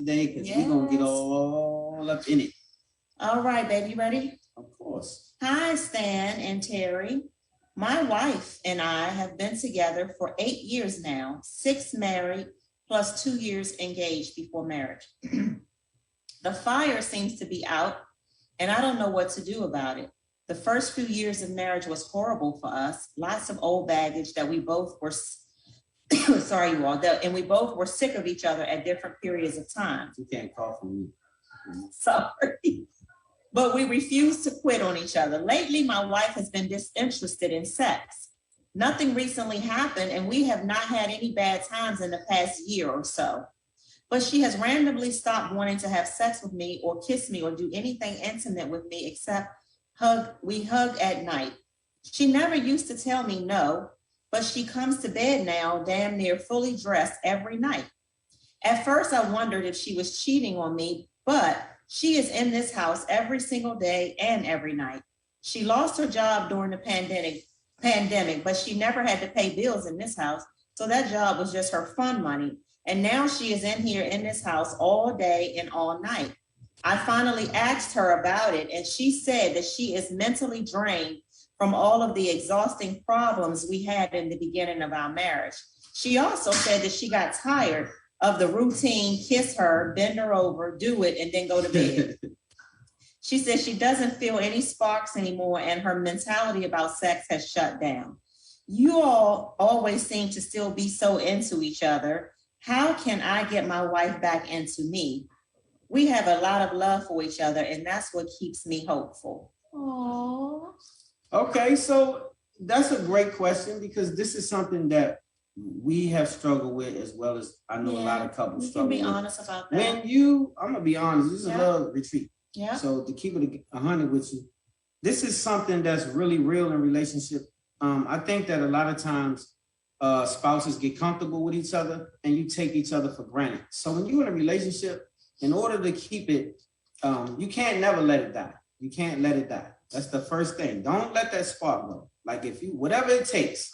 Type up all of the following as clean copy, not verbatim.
today because we're going to get all up in it. All right, baby, ready? Of course. Hi, Stan and Terry. My wife and I have been together for 8 years now, 6 married, plus 2 years engaged before marriage. The fire seems to be out, and I don't know what to do about it. The first few years of marriage was horrible for us. Lots of old baggage that we both were, sorry, you all, and we both were sick of each other at different periods of time. You can't call for me. Sorry. But we refuse to quit on each other. Lately, my wife has been disinterested in sex. Nothing recently happened, and we have not had any bad times in the past year or so. But she has randomly stopped wanting to have sex with me or kiss me or do anything intimate with me except we hug at night. She never used to tell me no, but she comes to bed now damn near fully dressed every night. At first, I wondered if she was cheating on me, but she is in this house every single day and every night. She lost her job during the pandemic, but she never had to pay bills in this house. So that job was just her fun money. And now she is in here in this house all day and all night. I finally asked her about it, and she said that she is mentally drained from all of the exhausting problems we had in the beginning of our marriage. She also said that she got tired of the routine, kiss her, bend her over, do it, and then go to bed. She says she doesn't feel any sparks anymore, and her mentality about sex has shut down. You all always seem to still be so into each other. How can I get my wife back into me? We have a lot of love for each other, and that's what keeps me hopeful. Aww. Okay, so that's a great question because this is something that we have struggled with as well as I know a lot of couples struggle with. You can be honest about that. I'm gonna be honest, this is a love retreat. Yeah. So to keep it 100 with you, this is something that's really real in relationship. I think that a lot of times spouses get comfortable with each other and you take each other for granted. So when you're in a relationship, in order to keep it, you can't never let it die. You can't let it die. That's the first thing. Don't let that spark go. Like if you, whatever it takes,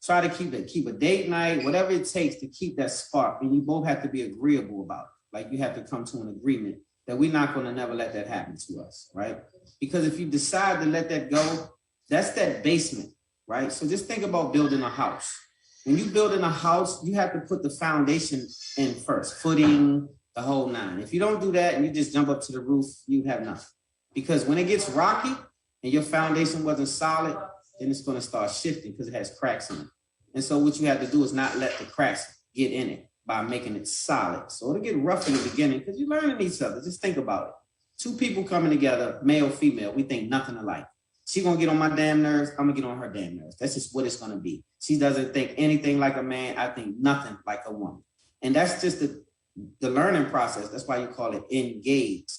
try to keep a date night, whatever it takes to keep that spark. And you both have to be agreeable about it. Like you have to come to an agreement that we're not going to never let that happen to us, right? Because if you decide to let that go, that's that basement, right? So just think about building a house. When you building a house, you have to put the foundation in first, footing, the whole nine. If you don't do that and you just jump up to the roof, you have nothing. Because when it gets rocky and your foundation wasn't solid, then it's going to start shifting because it has cracks in it. And so what you have to do is not let the cracks get in it by making it solid. So it'll get rough in the beginning because you're learning each other. Just think about it. 2 people coming together, male, female, we think nothing alike. She's going to get on my damn nerves. I'm going to get on her damn nerves. That's just what it's going to be. She doesn't think anything like a man. I think nothing like a woman. And that's just the learning process. That's why you call it engaged,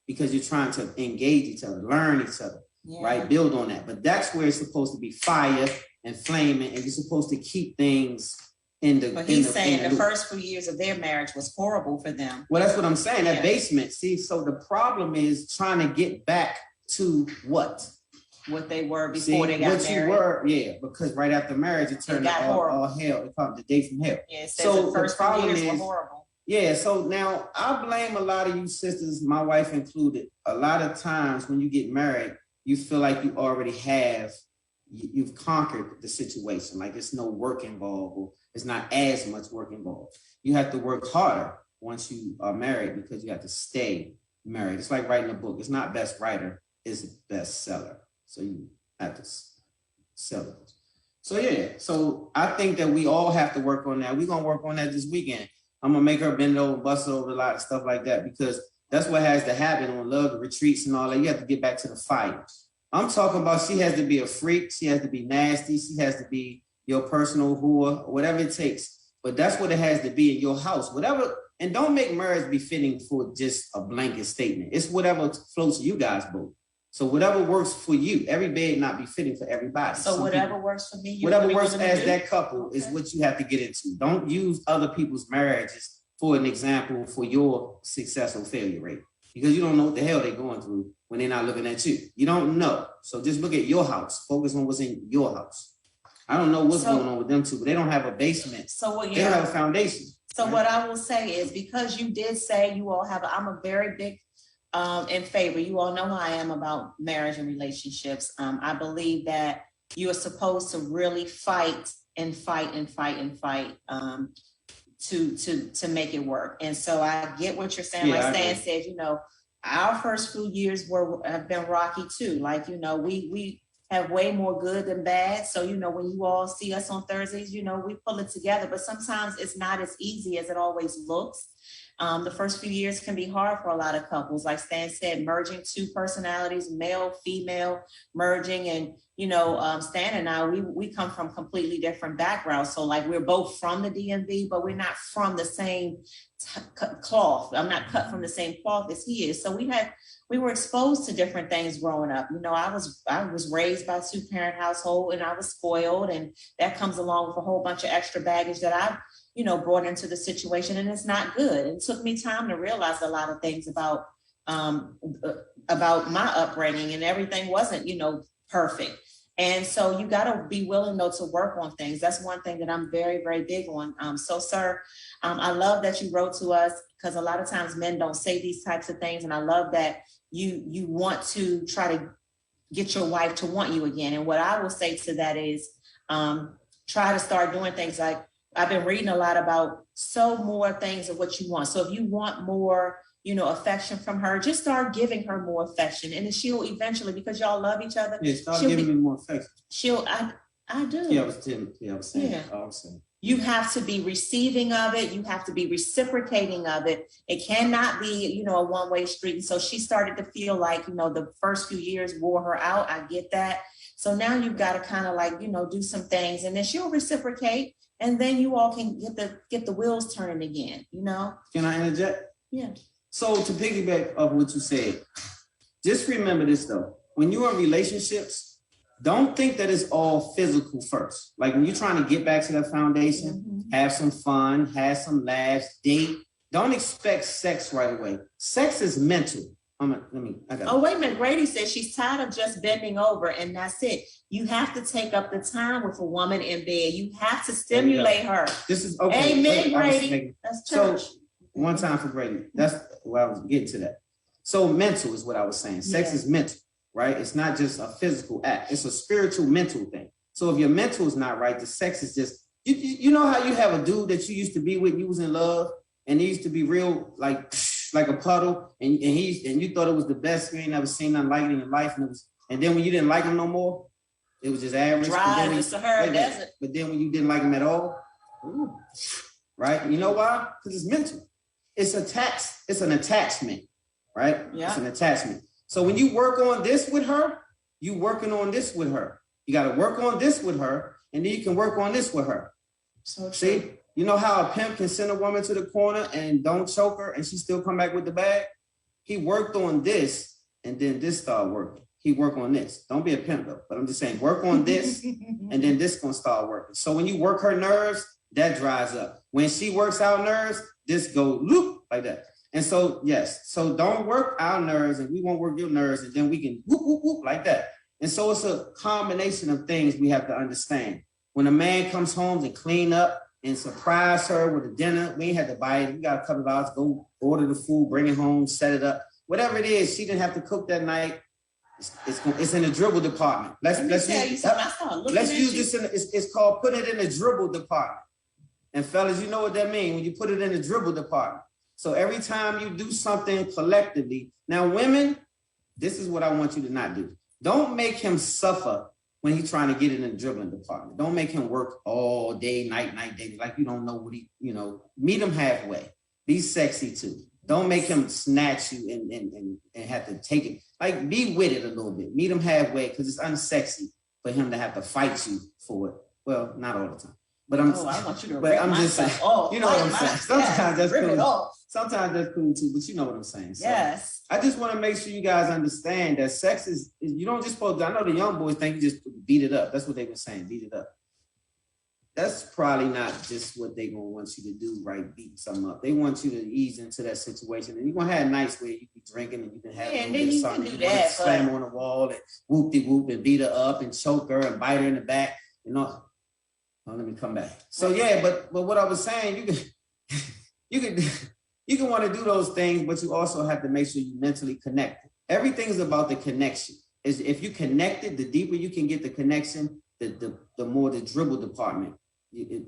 because you're trying to engage each other, learn each other, right? Build on that. But that's where it's supposed to be fire and flaming, and you're supposed to keep things in the. But he's saying the first few years of their marriage was horrible for them. Well, that's what I'm saying. That basement. See, so the problem is trying to get back to what they were before they got married. Because right after marriage, it turned all hell. It called the day from hell. Yeah, so the first few years were horrible. Yeah, so now I blame a lot of you sisters, my wife included. A lot of times when you get married, you feel like you already you've conquered the situation. Like there's no work involved, or it's not as much work involved. You have to work harder once you are married because you have to stay married. It's like writing a book. It's not best writer, it's best seller. So you have to sell it. So yeah, so I think that we all have to work on that. We're going to work on that this weekend. I'm going to make her bend over, bust over a lot of stuff like that, because that's what has to happen on love retreats and all that. You have to get back to the fire. I'm talking about she has to be a freak. She has to be nasty. She has to be your personal whore, whatever it takes. But that's what it has to be in your house. Whatever. And don't make marriage be fitting for just a blanket statement. It's whatever floats you guys both. So whatever works for you, every bed not be fitting for everybody. So whatever works for me, whatever works as that couple is what you have to get into. Don't use other people's marriages for an example for your success or failure rate, because you don't know what the hell they're going through when they're not looking at you. You don't know. So just look at your house. Focus on what's in your house. I don't know what's going on with them two, but they don't have a basement. So they don't have a foundation. So what I will say is, because you did say you all have, I'm a very big in favor. You all know how I am about marriage and relationships. I believe that you are supposed to really fight and fight and fight and fight to make it work. And so I get what you're saying. Like Stan said, you know, our first few years have been rocky too. Like, you know, we have way more good than bad. So, you know, when you all see us on Thursdays, you know, we pull it together, but sometimes it's not as easy as it always looks. The first few years can be hard for a lot of couples. Like Stan said, merging two personalities, male, female, merging. And, you know, Stan and I, we come from completely different backgrounds. So like, we're both from the DMV, but we're not from the same cloth. I'm not cut from the same cloth as he is. So we were exposed to different things growing up. You know, I was raised by a 2-parent household, and I was spoiled, and that comes along with a whole bunch of extra baggage that I, you know, brought into the situation, and it's not good. It took me time to realize a lot of things about my upbringing, and everything wasn't, you know, perfect. And so you got to be willing, though, to work on things. That's one thing that I'm very, very big on. So, sir, I love that you wrote to us, because a lot of times men don't say these types of things. And I love that you want to try to get your wife to want you again. And what I will say to that is try to start doing things like, I've been reading a lot about more things of what you want. So if you want more, you know, affection from her, just start giving her more affection. And then she'll eventually, because y'all love each other. Yeah, start giving me more affection. I do. Yeah, I was saying. Yeah. You have to be receiving of it. You have to be reciprocating of it. It cannot be, you know, a one-way street. And so she started to feel like, you know, the first few years wore her out. I get that. So now you've got to kind of like, you know, do some things, and then she'll reciprocate. And then you all can get the wheels turning again, you know? Can I interject? Yeah. So to piggyback off what you said, just remember this though. When you're in relationships, don't think that it's all physical first. Like when you're trying to get back to that foundation, have some fun, have some laughs, date. Don't expect sex right away. Sex is mental. Wait a minute. Grady said she's tired of just bending over and that's it. You have to take up the time with a woman in bed. You have to stimulate her. This is okay. Amen, Grady. That's church. So, one time for Grady. That's where I was getting to that. So mental is what I was saying. Sex is mental, right? It's not just a physical act. It's a spiritual, mental thing. So if your mental is not right, the sex is just, you know how you have a dude that you used to be with, you was in love, and he used to be real like a puddle, and you thought it was the best. You ain't never seen nothing like it in your life, and then when you didn't like him no more, it was just average. But then when you didn't like him at all, right? You know why? Because it's mental. It's an attachment, right? Yeah. It's an attachment. So when you work on this with her, you working on this with her. You got to work on this with her, and then you can work on this with her. So see, you know how a pimp can send a woman to the corner and don't choke her, and she still come back with the bag? He worked on this, and then this started working. He worked on this. Don't be a pimp though, but I'm just saying, work on this, and then this gonna start working. So when you work her nerves, that dries up. When she works our nerves, this goes loop like that. And so, yes, so don't work our nerves, and we won't work your nerves, and then we can whoop, whoop, whoop like that. And so it's a combination of things we have to understand. When a man comes home and clean up and surprise her with a dinner, we ain't had to buy it. We got a couple of hours, go order the food, bring it home, set it up. Whatever it is, she didn't have to cook that night. It's in the dribble department. Let's use this it's called put it in the dribble department. And fellas, you know what that means when you put it in the dribble department. So every time you do something collectively, now women, this is what I want you to not do. Don't make him suffer when he's trying to get in the dribbling department. Don't make him work all day, night, day, like you don't know what meet him halfway. Be sexy too. Don't make him snatch you and have to take it. Like, be with it a little bit. Meet him halfway, because it's unsexy for him to have to fight you for it. Well, not all the time. But I want you to just saying, you know what I'm saying? Sometimes that's cool. Sometimes that's cool too, but you know what I'm saying. So yes. I just want to make sure you guys understand that sex is you don't just supposed to, I know the young boys think you just beat it up. That's what they were saying, beat it up. That's probably not just what they gonna want you to do, right? Beat something up. They want you to ease into that situation, and you're gonna have nights where you be drinking and you can have and then you can do that, slam on the wall and whoop and beat her up and choke her and bite her in the back. You know. Let me come back. So yeah, but what I was saying, you can you can want to do those things, but you also have to make sure you mentally connected. Everything is about the connection. Is if you connected, the deeper you can get the connection, the more the dribble department,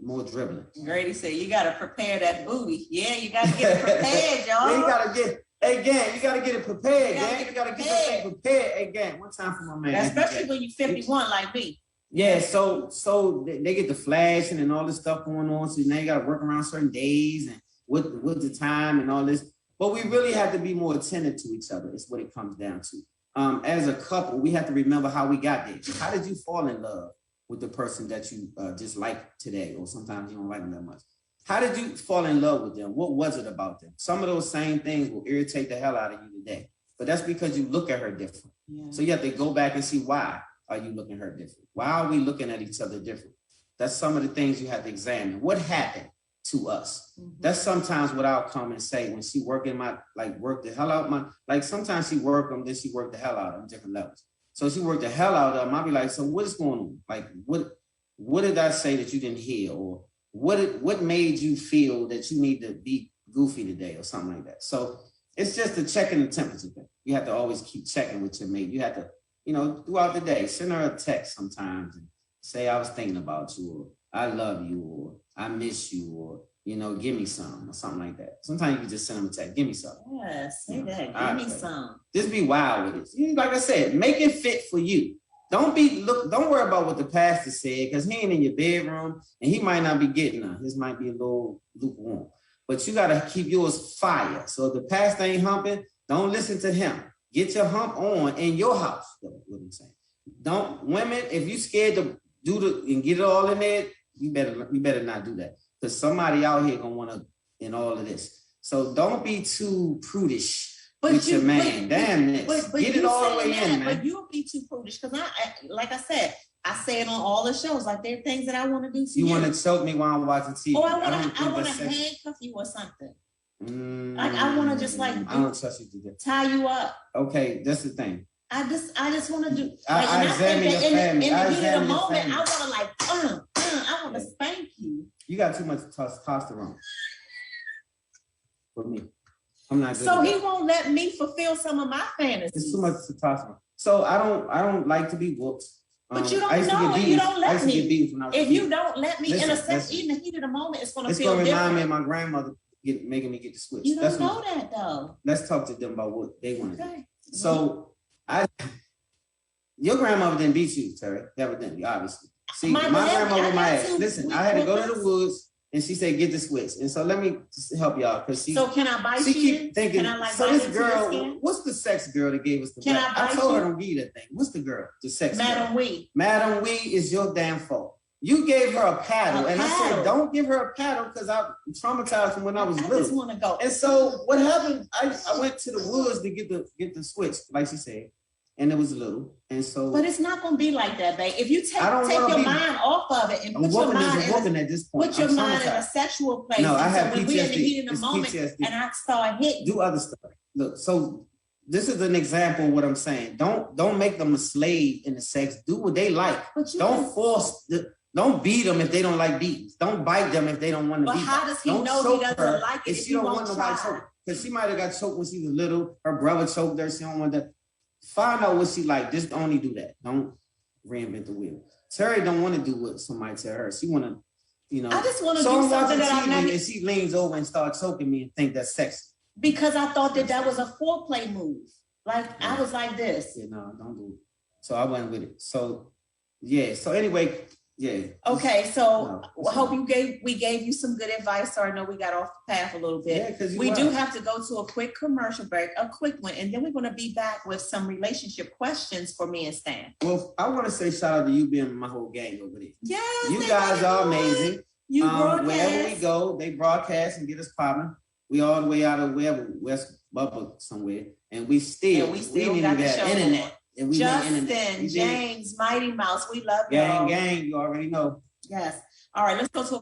more dribbling. Grady said you got to prepare that booty. Yeah, you got to get it prepared, y'all. You got to get. Again, you got to get it prepared, gang. You got to get that thing prepared. Again, one time for my man. Especially when you're 51 like me. Yeah, so they get the flashing and all this stuff going on. So now you got to work around certain days and with the time and all this. But we really have to be more attentive to each other. Is what it comes down to. As a couple, we have to remember how we got there. How did you fall in love with the person that you just like today, or sometimes you don't like them that much? How did you fall in love with them? What was it about them? Some of those same things will irritate the hell out of you today, but that's because you look at her different. Yeah. So you have to go back and see, why are you looking at her different? Why are we looking at each other different? That's some of the things you have to examine. What happened to us? Mm-hmm. That's sometimes what I'll come and say when she work the hell out my, like sometimes she work them, then she worked the hell out of them, different levels. So she worked the hell out of them. I'll be like, so what is going on? Like, what did I say that you didn't hear? Or what made you feel that you need to be goofy today or something like that? So it's just a checking the temperature thing. You have to always keep checking with your mate. You have to, throughout the day, send her a text sometimes and say, I was thinking about you, or I love you, or I miss you, or, give me some, or something like that. Sometimes you can just send them a text, give me some. Yes, say that, give me some. Just be wild with it. Like I said, make it fit for you. Don't worry about what the pastor said, because he ain't in your bedroom and he might not be getting none. His might be a little lukewarm. But you got to keep yours fire. So if the pastor ain't humping, don't listen to him. Get your hump on in your house. That's what I'm saying. Women, if you scared to do and get it all in there, you better not do that. Because somebody out here gonna want to in all of this. So don't be too prudish. With your man, damn it. Get it all the way in, man. But you'll be too prudish, because like I said, I say it on all the shows. Like, there are things that I want to do to you. You want to choke me while I'm watching TV? Or I want to handcuff you or something. Like, I want to just I don't trust you to do that. Tie you up. Okay, that's the thing. I just want to do. I examine your family. In the heat of the moment, I want to I want to spank you. You got too much testosterone for me. I'm not good. So he won't let me fulfill some of my fantasies. It's too much testosterone. So I don't like to be whooped. But you don't know if you don't let me. If you don't let me, in a sense, in the heat of the moment, it's going to feel different. It's going to remind me of my grandmother making me get the switch. You don't know that, though. Let's talk to them about what they want to do. So your grandmother didn't beat you, Terry. Evidently, obviously. See, my grandmother, my ass. Listen, I had to go to the woods. And she said, get the switch. And so let me just help y'all. So can I bite you? She keep thinking, so this girl, what's the sex girl that gave us the Can I told her don't give you that thing. What's the girl? The sex Madam girl. Madam Wee is your damn fault. You gave her a paddle. I said, don't give her a paddle, because I'm traumatized from when I was little. I just want to go. And so what happened, I went to the woods to get the switch, like she said. And it was little, and so. But it's not gonna be like that, babe. If you take your mind off of it and put your mind at this point. Put your mind in a sexual place. No, I have PTSD. When we're in the heat of the moment, PTSD. And I start hitting. Do other stuff. Look, so this is an example of what I'm saying. Don't make them a slave in the sex. Do what they like. Don't beat them if they don't like beatings. Don't bite them if they don't want to beat them. But how does he know he doesn't like it if you won't try? Because she might have got choked when she was little. Her brother choked her. She don't want that. Find out what she like. Just only do that. Don't reinvent the wheel. Terry don't want to do what somebody tell her. She want to, I just want to do something that I've never. And she leans over and starts choking me and think that's sexy. Because I thought that was a foreplay move. Like, yeah. I was like this. Yeah, no, don't do it. So I went with it. So yeah. So anyway, yeah. Okay, so I hope we gave you some good advice. So I know we got off the path a little bit. Yeah, we do have to go to a quick commercial break, a quick one, and then we're going to be back with some relationship questions for me and Stan. Well, I want to say shout out to you being my whole gang over there. Yeah, you guys are amazing. You broadcast. Wherever we go, they broadcast and get us popping. We all the way out of West Bubba somewhere, and we still got the show internet. And we Justin, James, Mighty Mouse, we love you. Gang, you already know. Yes. All right, let's go to